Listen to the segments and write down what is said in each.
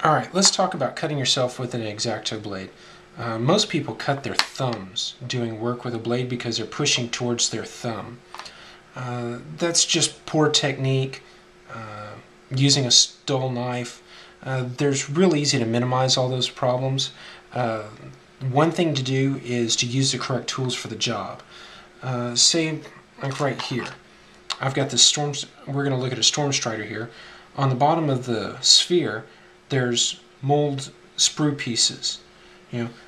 Alright, let's talk about cutting yourself with an X-Acto blade. Most people cut their thumbs doing work with a blade because they're pushing towards their thumb. That's just poor technique, using a dull knife. There's real easy to minimize all those problems. One thing to do is to use the correct tools for the job. Say, like right here, I've got this we're going to look at a storm strider here. On the bottom of the sphere, there's mold sprue pieces.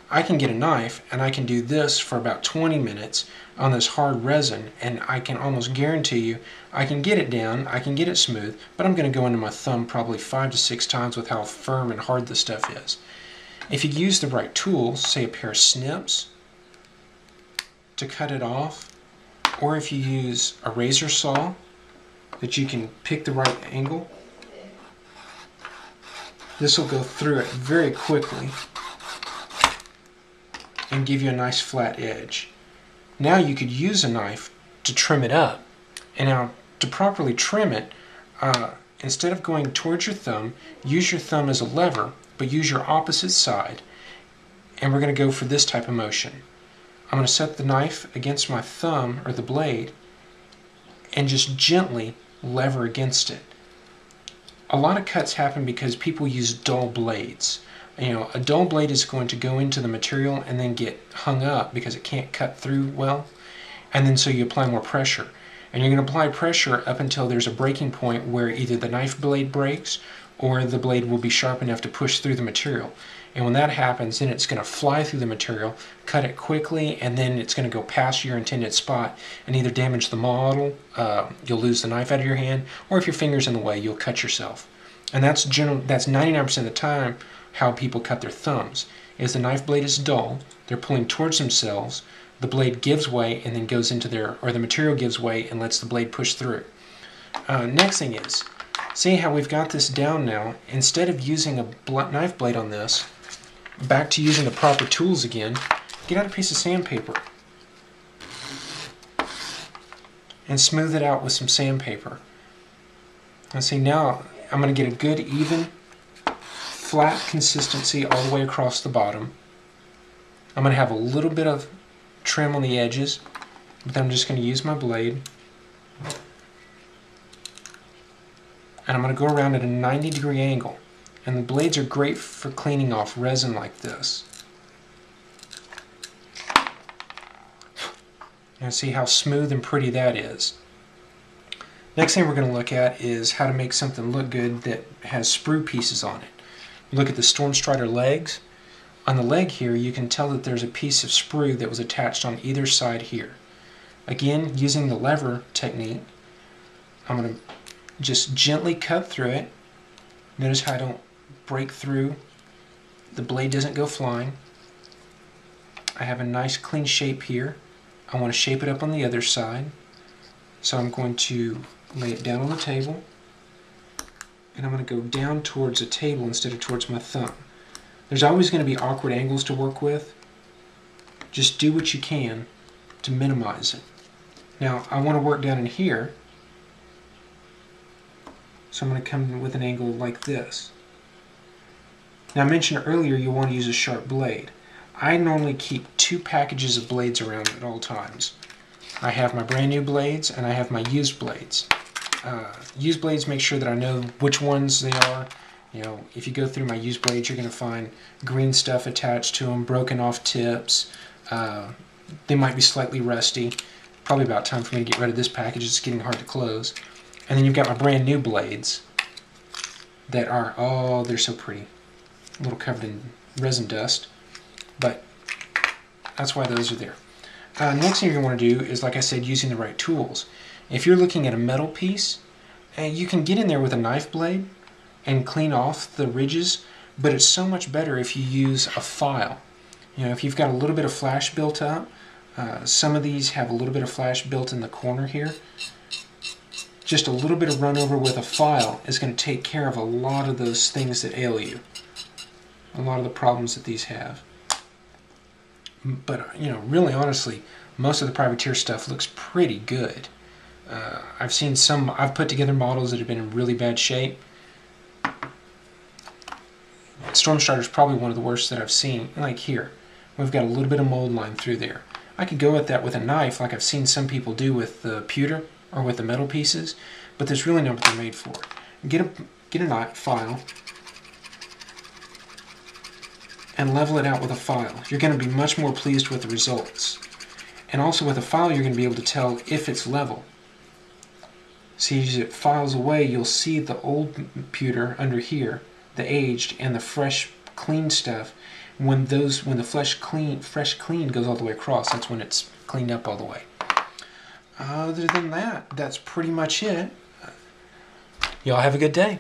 I can get a knife and I can do this for about 20 minutes on this hard resin, and I can almost guarantee you I can get it down, I can get it smooth, but I'm going to go into my thumb probably 5 to 6 times with how firm and hard this stuff is. If you use the right tools, say a pair of snips to cut it off, or if you use a razor saw that you can pick the right angle, this will go through it very quickly and give you a nice flat edge. Now you could use a knife to trim it up. And now to properly trim it, instead of going towards your thumb, use your thumb as a lever, but use your opposite side. And we're going to go for this type of motion. I'm going to set the knife against my thumb, or the blade, and just gently lever against it. A lot of cuts happen because people use dull blades. A dull blade is going to go into the material and then get hung up because it can't cut through well, and then so you apply more pressure. And you're going to apply pressure up until there's a breaking point where either the knife blade breaks or the blade will be sharp enough to push through the material. And when that happens, then it's going to fly through the material, cut it quickly, and then it's going to go past your intended spot and either damage the model, you'll lose the knife out of your hand, or if your finger's in the way, you'll cut yourself. And that's 99% of the time how people cut their thumbs. Is the knife blade is dull, they're pulling towards themselves, the blade gives way and then goes into the material gives way and lets the blade push through. Next thing is, see how we've got this down now. Instead of using a knife blade on this, back to using the proper tools again, get out a piece of sandpaper and smooth it out with some sandpaper. And see, now I'm going to get a good even flat consistency all the way across the bottom. I'm going to have a little bit of trim on the edges, but then I'm just going to use my blade and I'm going to go around at a 90-degree angle. And the blades are great for cleaning off resin like this. And see how smooth and pretty that is. Next thing we're going to look at is how to make something look good that has sprue pieces on it. Look at the Storm Strider legs. On the leg here, you can tell that there's a piece of sprue that was attached on either side here. Again, using the lever technique, I'm going to just gently cut through it. Notice how I don't break through. The blade doesn't go flying. I have a nice clean shape here. I want to shape it up on the other side. So I'm going to lay it down on the table, and I'm going to go down towards the table instead of towards my thumb. There's always going to be awkward angles to work with. Just do what you can to minimize it. Now I want to work down in here, so I'm going to come in with an angle like this. Now I mentioned earlier you want to use a sharp blade. I normally keep 2 packages of blades around at all times. I have my brand new blades and I have my used blades. Used blades make sure that I know which ones they are. If you go through my used blades, you're going to find green stuff attached to them, broken off tips. They might be slightly rusty. Probably about time for me to get rid of this package. It's getting hard to close. And then you've got my brand new blades that are, oh, they're so pretty. A little covered in resin dust, but that's why those are there. Next thing you're going to want to do is, like I said, using the right tools. If you're looking at a metal piece, you can get in there with a knife blade and clean off the ridges, but it's so much better if you use a file. If you've got a little bit of flash built up, some of these have a little bit of flash built in the corner here. Just a little bit of run over with a file is going to take care of a lot of those things that ail you, a lot of the problems that these have. But really honestly, most of the privateer stuff looks pretty good. I've put together models that have been in really bad shape, Storm Starter is probably one of the worst that I've seen. Like here, we've got a little bit of mold line through there. I could go at that with a knife like I've seen some people do with the pewter or with the metal pieces, but that's really not what they're made for. Get a knife file and level it out with a file. You're going to be much more pleased with the results. And also with a file you're going to be able to tell if it's level. See, as it files away, you'll see the old pewter under here, the aged, and the fresh, clean stuff. When the fresh clean goes all the way across, that's when it's cleaned up all the way. Other than that, that's pretty much it. Y'all have a good day.